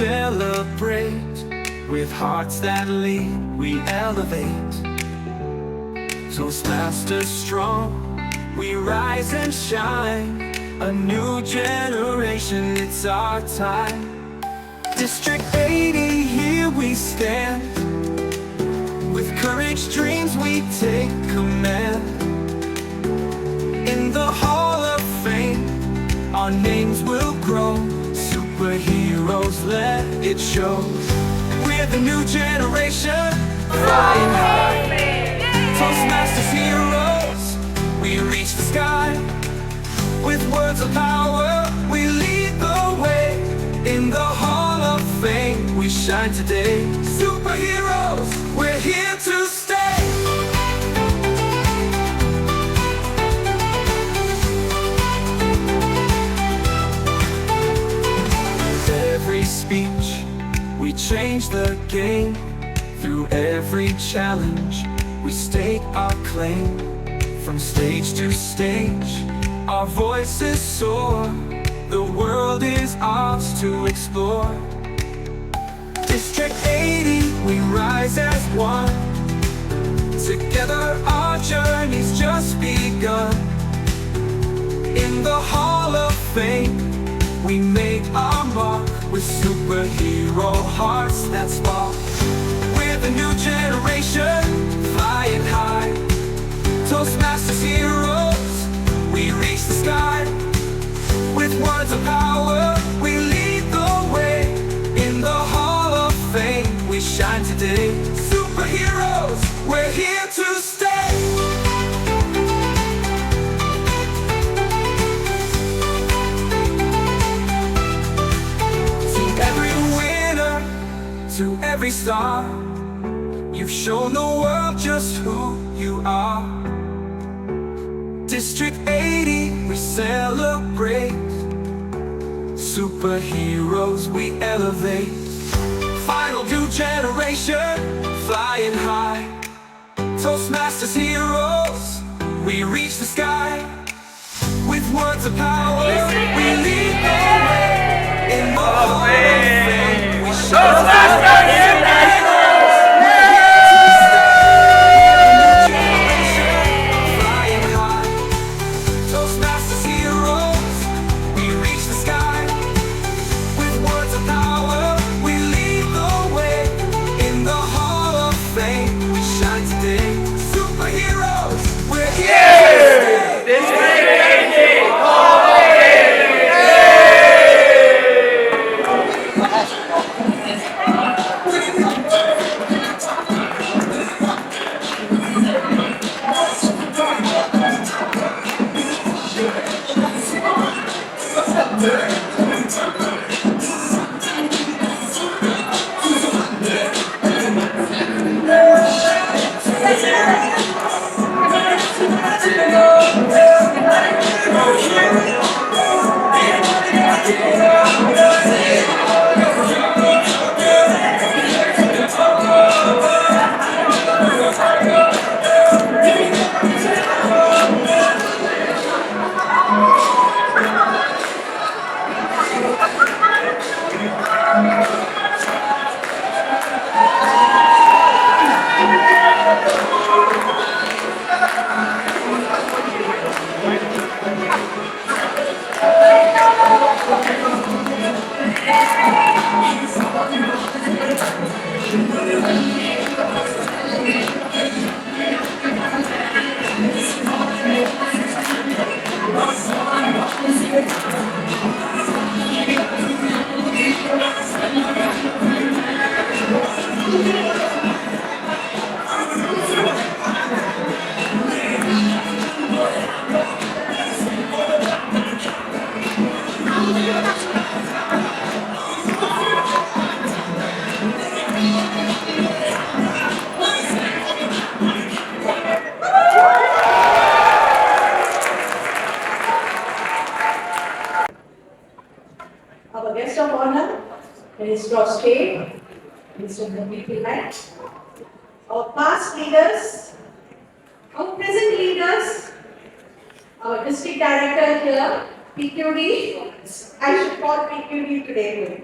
celebrate. With hearts that lead, we elevate. Toastmasters strong, we rise and shine. A new generation, it's our time. District 80, here we stand. With courage, dreams, we take command. In the Hall of Fame, our names will grow. Superheroes, let it show. We're the new generation, flying high. Toastmasters heroes, we reach the sky. With words of power, we lead the way. In the Hall of Fame, we shine today. Superheroes, we're here to stay. Every speech, we change the game. Through every challenge, we stake our claim. From stage to stage, our voices soar. The world is ours to explore. District 80, we rise as one. Together our journey's just begun. In the Hall of Fame, we make our mark. With superhero hearts that spark. We're the new generation, flying high. Toastmasters heroes, we reach the sky. With words of power, we lead the way. In the Hall of Fame, we shine today. Superheroes, we're here to stay. To every star, you've shown the world just who you are. District 80, we celebrate. Superheroes, we elevate. Final new generation, flying high. Toastmasters heroes, we reach the sky. With words of power, we lead the way. In the Hall of Fame, we shine. Our guest of honor, Minister of State, Mr. Naveen Pillai, our past leaders, our present leaders, our district director here, PQD, I should call PQD today.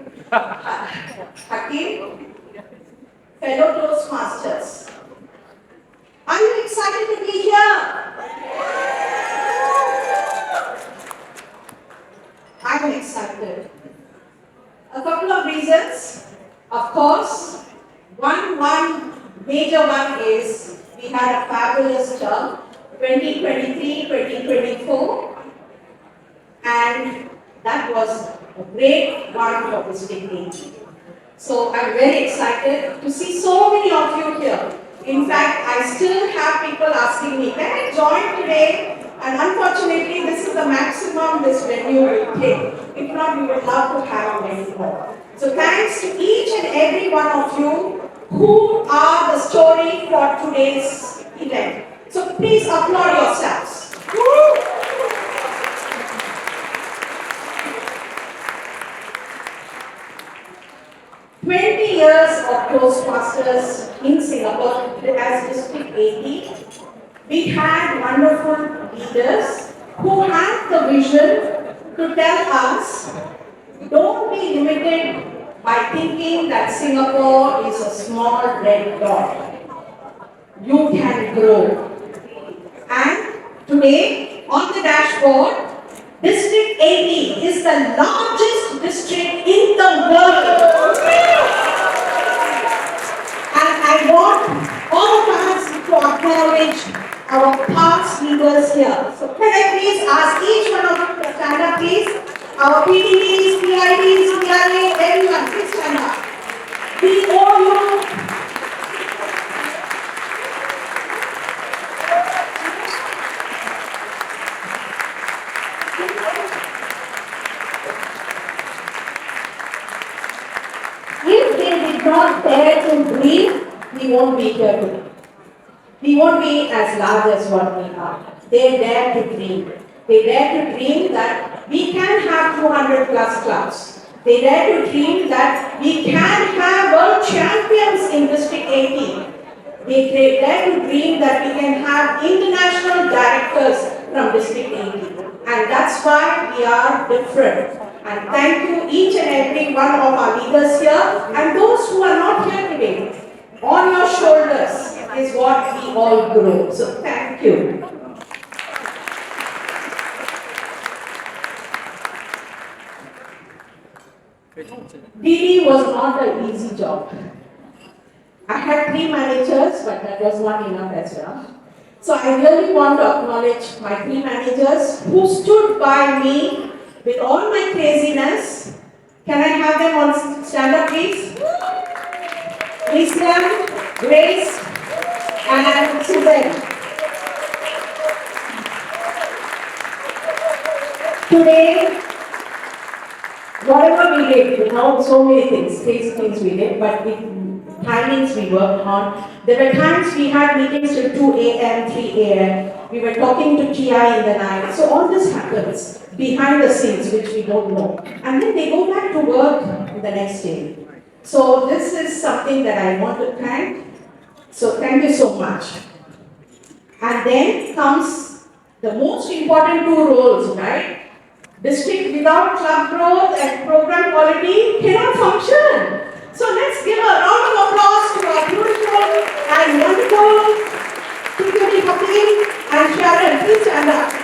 Hakim, fellow Toastmasters, are you excited to be here? I'm excited. A couple of reasons. Of course, one major one is we had a fabulous term, 2023-2024, and that was a great one for District 18. So I'm very excited to see so many of you here. In fact, I still have people asking me, can I join today? And unfortunately, this is the maximum this venue will take. If not, we would love to have many more. So thanks to each and every one of you who are the story for today's event. So please applaud yourselves. Woo! 20 years of Toastmasters in Singapore as District 18. We had wonderful leaders who had the vision to tell us, don't be limited by thinking that Singapore is a small red dot. You can grow. And today, on the dashboard, District 18 is the largest district in the world. And I want all of us to acknowledge our past leaders here. So can I please ask each one of you to stand up, please? Our PDDs, PIDs, PRA, everyone, please stand up. We owe you. If they did not dare to dream, we won't be here today. We won't be as large as what we are. They dare to dream. They dare to dream that we can have 200 plus clubs. They dare to dream that we can have world champions in District 18. They dare to dream that we can have international directors from District 18. And that's why we are different. And thank you each and every one of our leaders here and those who are not here today. On your shoulders is what we all grow. So thank you. DD was not an easy job. I had 3 managers, but that was not enough as well. So I really want to acknowledge my 3 managers who stood by me with all my craziness. Can I have them on stand up, please? Islam, Grace, and Susan. Today, whatever we did, you know, so many things, crazy things we did, but with timings we worked on. There were times we had meetings till 2 a.m., 3 a.m. We were talking to TI in the night. So all this happens behind the scenes, which we don't know. And then they go back to work the next day. So this is something that I want to thank. So thank you so much. And then comes the most important 2 roles, right? District without club growth and program quality cannot function. So let's give a round of applause to our beautiful and wonderful PQD Hakim and Sharon. Please stand up.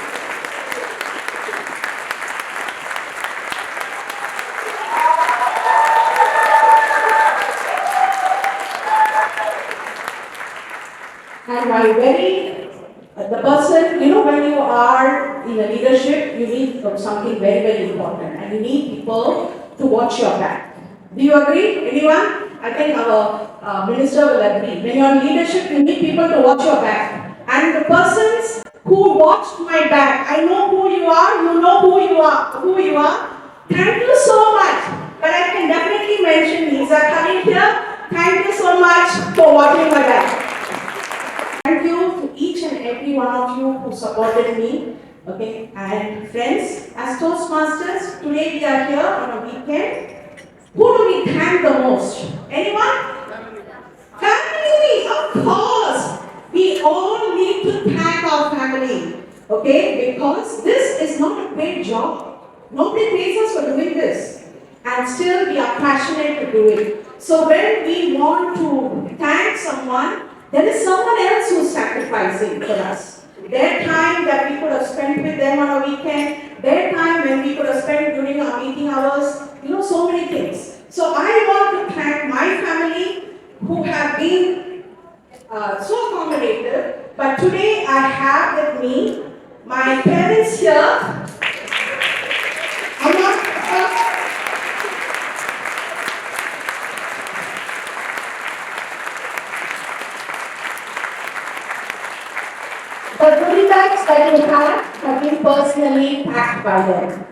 And the person, you know, when you are in a leadership, you need something very, very important. And you need people to watch your back. Do you agree? Anyone? I think our minister will agree. When you are in leadership, you need people to watch your back. And the persons who watched my back, I know who you are, you know who you are. Thank you so much. But I can definitely mention Lisa coming here. Thank you so much for watching my back. Thank you to each and every one of you who supported me. Okay, and friends, as Toastmasters, today we are here on a weekend. Who do we thank the most? Anyone? Family, of course. We all need to thank our family. Okay, because this is not a paid job. Nobody pays us for doing this. And still we are passionate to do it. So when we want to thank someone, there is someone else who's sacrificing for us. Their time that we could have spent with them on a weekend, their time when we could have spent during our meeting hours, so many things. So I want to thank my family who have been so accommodative. But today I have with me my parents here. The goodie bags that you have been personally packed by them.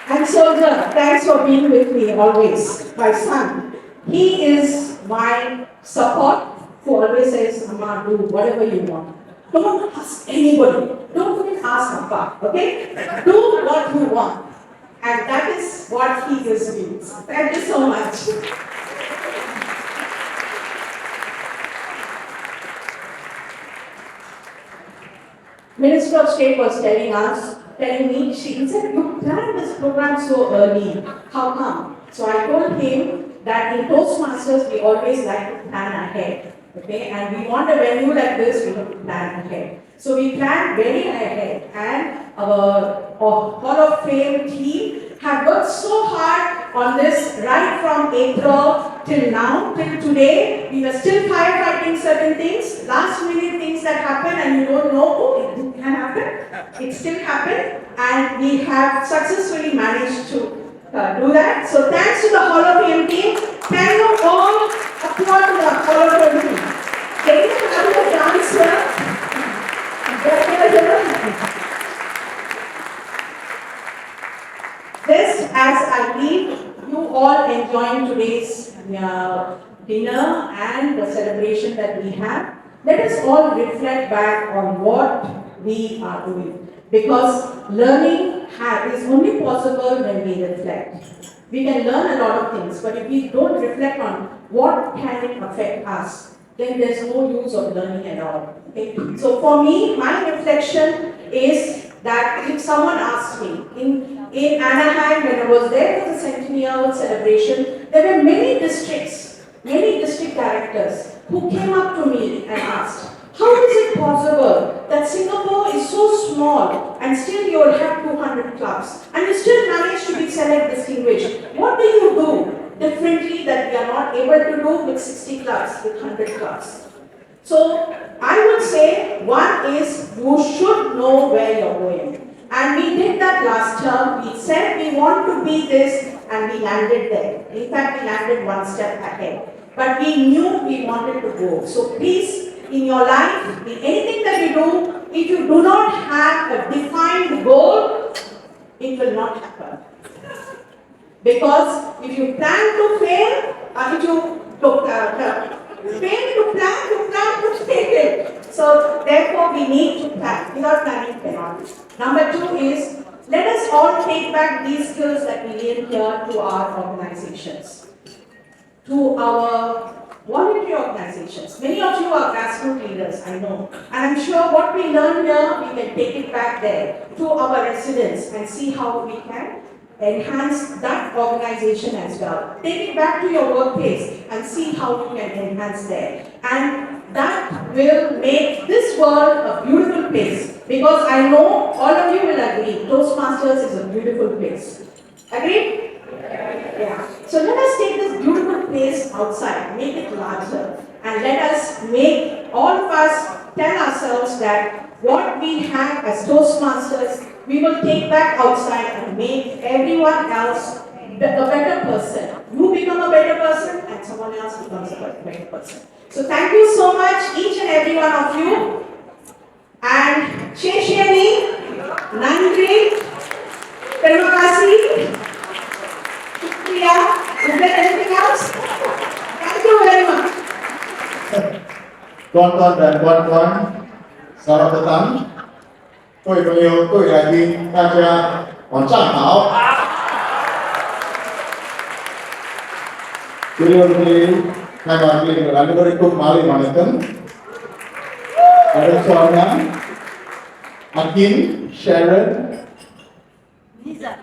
And Soldier, thanks for being with me always. My son, he is my support who always says, Amma, do whatever you want. Don't ask anybody. Don't even ask Papa, okay? Do what you want. And that is what he gives me. Thank you so much. Minister of State was telling me, he said, you planned this program so early. How come? So I told him that in Toastmasters, we always like to plan ahead. Okay, and we want a venue like this, we have to plan ahead. So we planned very ahead, and our Hall of Fame team have worked so hard on this right from April till now, till today. We were still firefighting certain things, last minute things that happen, and you don't know, oh, it can happen. It still happened, and we have successfully managed to do that. So thanks to the Hall of Fame team. Can you all applaud to the Hall of Fame team? Can you have a dance here? Just as I leave, you all enjoying today's dinner and the celebration that we have, let us all reflect back on what we are doing. Because learning is only possible when we reflect. We can learn a lot of things, but if we don't reflect on what can it affect us, then there's no use of learning at all. Okay? So for me, my reflection is that if someone asked me, in Anaheim, when I was there for the centennial celebration, there were many district directors who came up to me and asked, how is it possible that Singapore is so small and still you will have 200 clubs and you still manage to be select distinguished? What do you do differently that we are not able to do with 60 clubs, with 100 clubs? So I would say one is you should know where you're going. And we did that last term. We said we want to be this and we landed there. In fact, we landed one step ahead. But we knew we wanted to go. So please, in your life, in anything that you do, if you do not have a defined goal, it will not happen. Because if you plan to fail, if you fail to plan, you plan to fail. So therefore, we need to plan. Without planning, cannot. Number two is, let us all take back these skills that we learn here to our organizations, to our voluntary organizations. Many of you are grassroots leaders, I know. And I'm sure what we learn here, we can take it back there to our residents and see how we can enhance that organization as well. Take it back to your workplace and see how you can enhance there. And that will make this world a beautiful place. Because I know all of you will agree, Toastmasters is a beautiful place. Agreed? Yeah. So let us take this beautiful place outside, make it larger, and let us make all of us tell ourselves that what we have as Toastmasters, we will take back outside and make everyone else a better person. You become a better person and someone else becomes a better person. So thank you so much, each and every one of you. And Sheshani, Nandri, terima kasih. Shukriya. Is there anything else? Thank you very much. Tuan-tuan dan puan-puan, selamat datang. 各位朋友、各位来宾，大家晚上好。Jadi saya wakil Anugerah Mali Manatan. Ada soalnya, Akin, Sharon,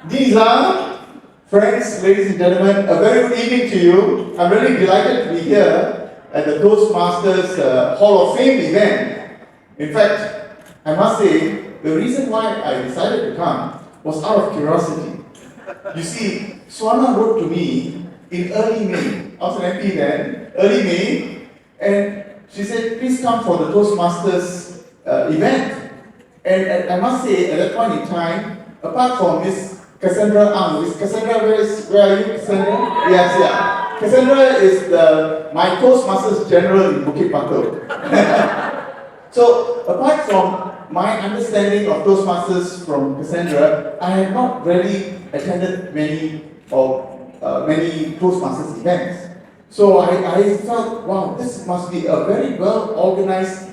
Diza, friends, ladies and gentlemen, a very good evening to you. I'm really delighted to be here at the Toastmasters Hall of Fame event. In fact, I must say, the reason why I decided to come was out of curiosity. You see, Swana wrote to me in early May. I was an MP then, early May, and she said, please come for the Toastmasters event. And I must say, at that point in time, apart from Miss Cassandra Ang, Miss Cassandra, where are you, Cassandra? Yes, yeah. Cassandra is my Toastmasters General in Bukit Batok. So, apart from my understanding of Toastmasters from Cassandra, I have not really attended many Toastmasters events. So I felt, wow, this must be a very well organized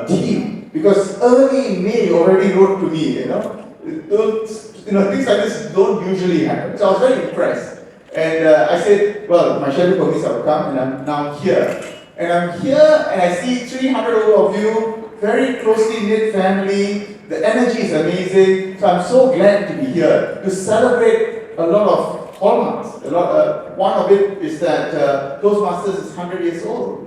team, because early in May you already wrote to me, things like this don't usually happen. So I was very impressed. And I said, well, my schedule permits, I will come, and I'm now here. And I'm here and I see 300 of you, very closely knit family. The energy is amazing. So I'm so glad to be here to celebrate a lot of hallmarks. One of it is that Toastmasters is 100 years old.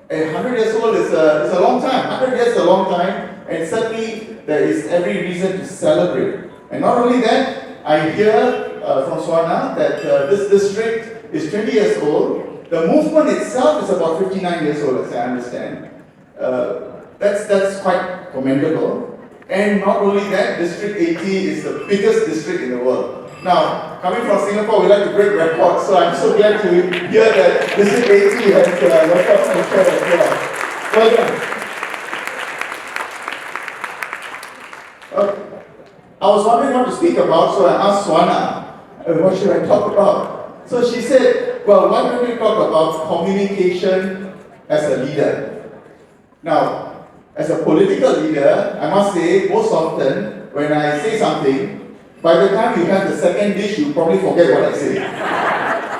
And 100 years old is a long time. 100 years is a long time, and certainly there is every reason to celebrate. And not only that, I hear from Swana that this district is 20 years old. The movement itself is about 59 years old, as I understand. That's quite commendable. And not only that, District 80 is the biggest district in the world. Now, coming from Singapore, we like to break records, so I'm so glad to hear that District 80 has records to share as well. Well done. I was wondering what to speak about, so I asked Swana, what should I talk about? So she said, well, why don't we talk about communication as a leader? Now, as a political leader, I must say, most often, when I say something, by the time you have the second dish, you probably forget what I say.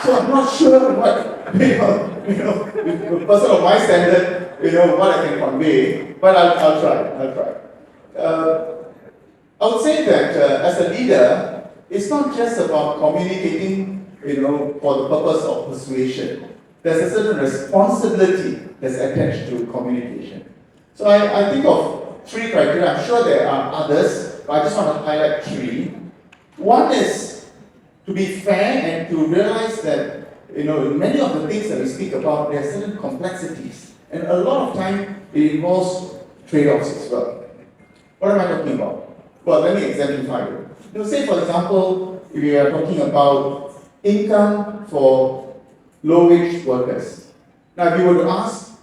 So I'm not sure what, the person of my standard, what I can convey, but I'll try. I would say that as a leader, it's not just about communicating, for the purpose of persuasion. There's a certain responsibility that's attached to communication. So I think of three criteria. I'm sure there are others, but I just want to highlight three. One is to be fair and to realize that, in many of the things that we speak about, there are certain complexities. And a lot of time, it involves trade-offs as well. What am I talking about? Well, let me exemplify it. Say, for example, if we are talking about income for low-wage workers. Now, if you were to ask,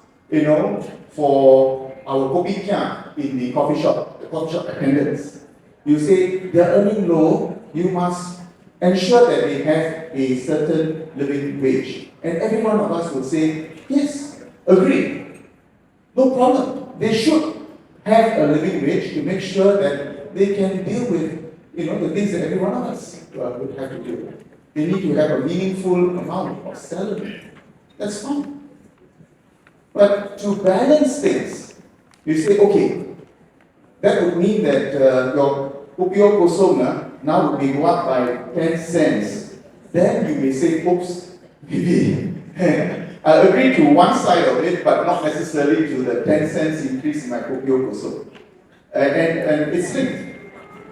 for our kopitiam in the coffee shop attendants, you say they're earning low, you must ensure that they have a certain living wage. And every one of us will say, yes, agree, no problem. They should have a living wage to make sure that they can deal with, the things that every one of us would have to deal with. They need to have a meaningful amount of salary. That's fine. But to balance things, you say, okay, that would mean that your kopi O kosong now would be go up by 10 cents. Then you may say, oops, maybe I agree to one side of it, but not necessarily to the 10 cents increase in my kopi O kosong. And it's linked.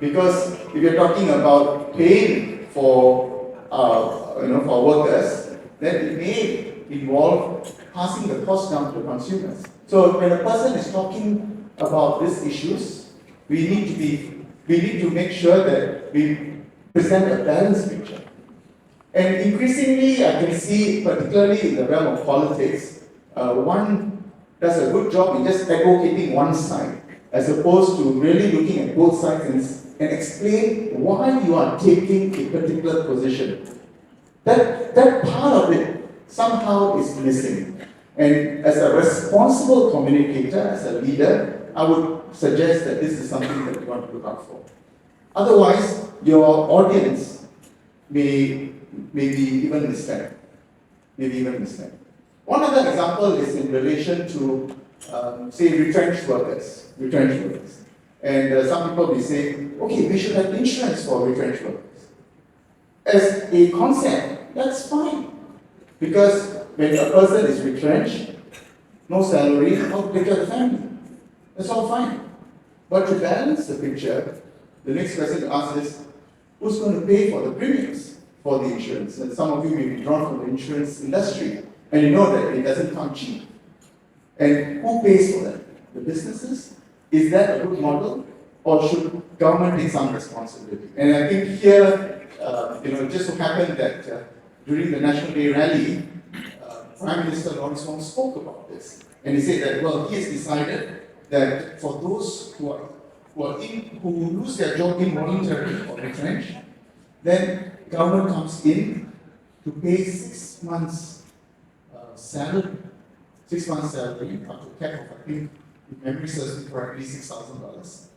Because if you're talking about paying for workers, then it may involve passing the cost down to consumers. So when a person is talking about these issues, we need to make sure that we present a balanced picture. And increasingly, I can see, particularly in the realm of politics, one does a good job in just advocating one side, as opposed to really looking at both sides and explain why you are taking a particular position. That part of it somehow is missing. And as a responsible communicator, as a leader, I would suggest that this is something that you want to look out for. Otherwise, your audience may be even misled. One other example is in relation to, say, retrenched workers. And some people will say, okay, we should have insurance for retrenched workers. As a concept, that's fine. Because when a person is retrenched, no salary, how to take care of the family? That's all fine. But to balance the picture, the next question to ask is, who's going to pay for the premiums for the insurance? And some of you may be drawn from the insurance industry, and you know that it doesn't come cheap. And who pays for that? The businesses? Is that a good model? Or should government take some responsibility? And I think here, it just so happened that during the National Day rally, Prime Minister Lawrence Wong spoke about this. And he said that, well, he has decided that for those who lose their job involuntarily or retrenched, then government comes in to pay 6 months salary, 6 months salary, up to a cap of, I think, if memory serves me correctly, $6,000.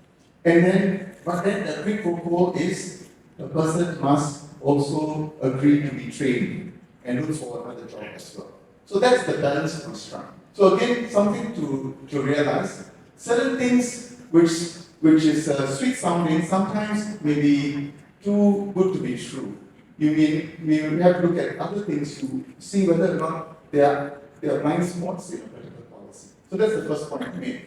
But then the quid pro quo is the person must also agree to be trained and look for another job as well. So that's the balance construct. So again, something to realize. Certain things which is sweet sounding sometimes may be too good to be true. You may have to look at other things to see whether or not there are blind spots in a particular policy. So that's the first point I made.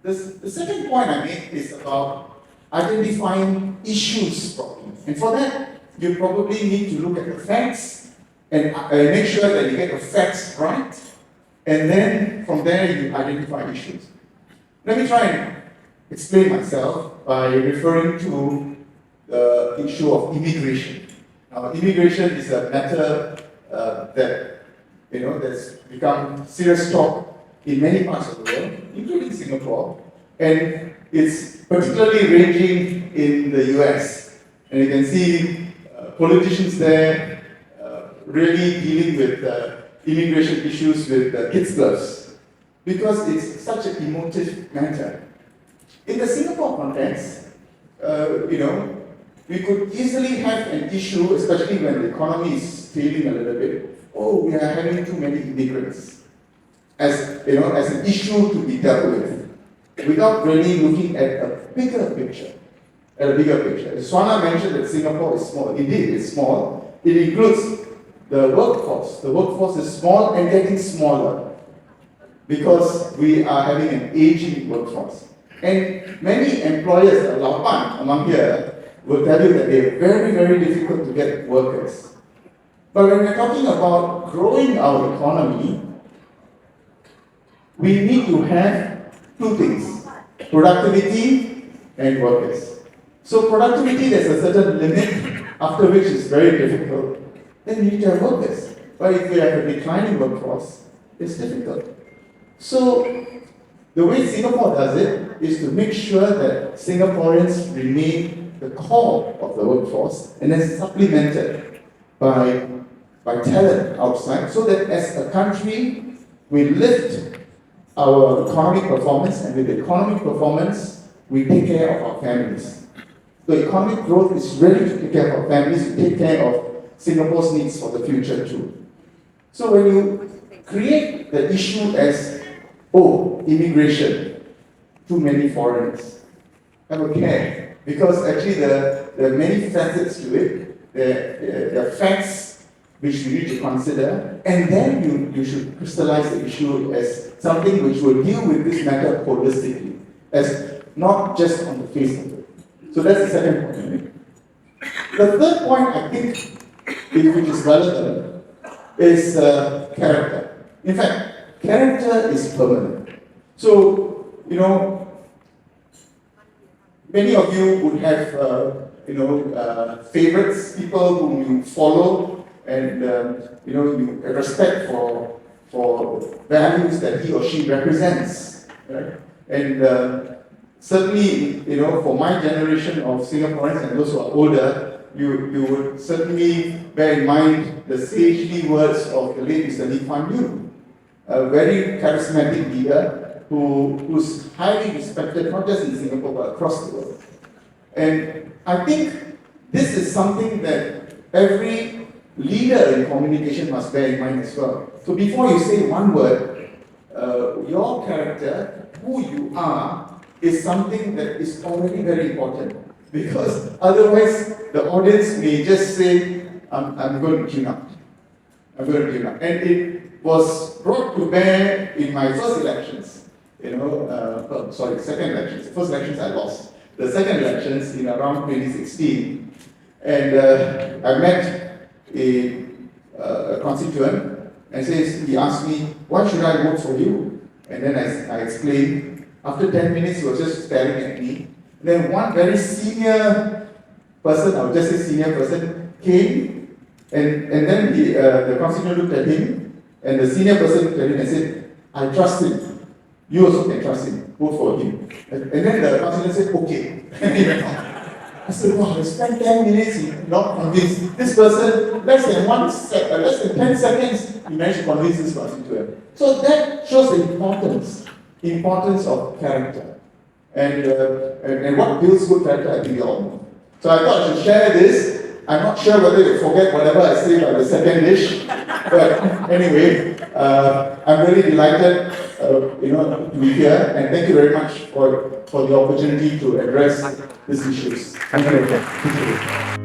The second point I made is about identifying issues properly. And for that, you probably need to look at the facts and make sure that you get the facts right. And then from there, you identify issues. Let me try and explain myself by referring to the issue of immigration. Now, immigration is a matter that's become serious talk in many parts of the world, including Singapore, and it's particularly raging in the US. And you can see politicians there really dealing with immigration issues with kids' gloves, because it's such an emotive matter. In the Singapore context, we could easily have an issue, especially when the economy is failing a little bit. Oh, we are having too many immigrants, as an issue to be dealt with, without really looking at a bigger picture. Swana mentioned that Singapore is small. Indeed, it's small. It includes the workforce. The workforce is small and getting smaller because we are having an aging workforce. And many employers, Lapan among here, will tell you that they are very, very difficult to get workers. But when we're talking about growing our economy, we need to have two things: productivity and workers. So productivity, there's a certain limit after which it's very difficult. Then we need to have workers. But if we have a declining workforce, it's difficult. So the way Singapore does it is to make sure that Singaporeans remain the core of the workforce and then supplemented by talent outside, so that as a country we lift our economic performance, and with economic performance we take care of our families. The economic growth is really to take care of our families, to take care of Singapore's needs for the future too. So when you create the issue as, immigration, too many foreigners, have a care, because actually there are many facets to it. There are facts which you need to consider, and then you should crystallize the issue as something which will deal with this matter holistically, as not just on the face of it. So that's the second point. The third point, I think, which is relevant, is character. In fact, character is permanent. So, many of you would have, favorites, people whom you follow, and you respect for values that he or she represents, right? And certainly, for my generation of Singaporeans and those who are older, you would certainly bear in mind the sagely words of the late Mr. Lee Kuan Yew, a very charismatic leader who's highly respected, not just in Singapore, but across the world. And I think this is something that every leader in communication must bear in mind as well. So before you say one word, your character, who you are, is something that is already very important. Because otherwise, the audience may just say, I'm going to tune out. I'm going to tune out. And it was brought to bear in my first elections. Second elections. The first elections I lost. The second elections in around 2016. And I met a constituent and he asked me, why should I vote for you? And then I explained. After 10 minutes, he was just staring at me. Then one very senior person, I would just say senior person, came and then the constituent looked at him and the senior person looked at him and said, I trust him. You also can trust him. Vote for him. And then the constituent said, okay. And he went on. I said, wow, I spent 10 minutes not convinced. This person, less than 10 seconds, he managed to convince this constituent. So that shows the importance of character. And what builds good character, I think you all know. So I thought I should share this. I'm not sure whether you forget whatever I say by the second dish. But anyway, I'm really delighted to be here. And thank you very much for the opportunity to address these issues. Thank you very much.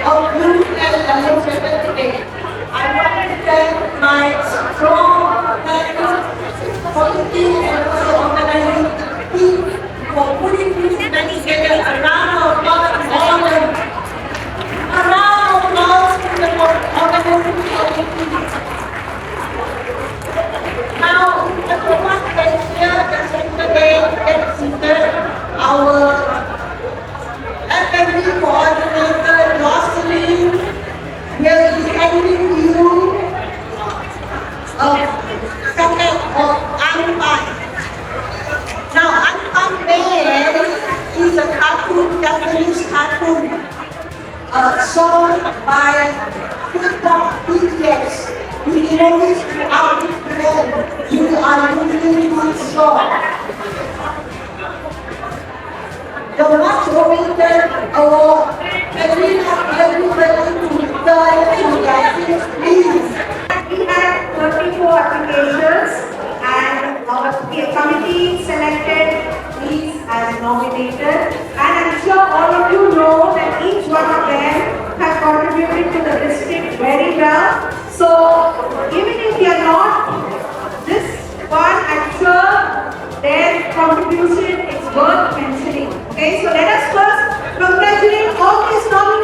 of youth and demonstration today. I want to thank my strong partners for the team and for the organizing team for putting this event together. A round of applause to all of them. A round of applause to the organizing team. Now, the first lecture that's today is seated our FMD coordinator Jocelyn will be handing you a packet of Anpan. Now, Anpan Man is a cartoon, Japanese cartoon, song by hip-hop BTS. We released throughout this brand. You are using this song. The much awaited award. And we have everybody to return to their seats, please. We had 34 applications and our committee selected these as nominated, and I'm sure all of you know that each one of them has contributed to the district very well. So even if you are not this one, I'm sure their contribution is worth mentioning. Okay, so let us first congratulate all these nominations.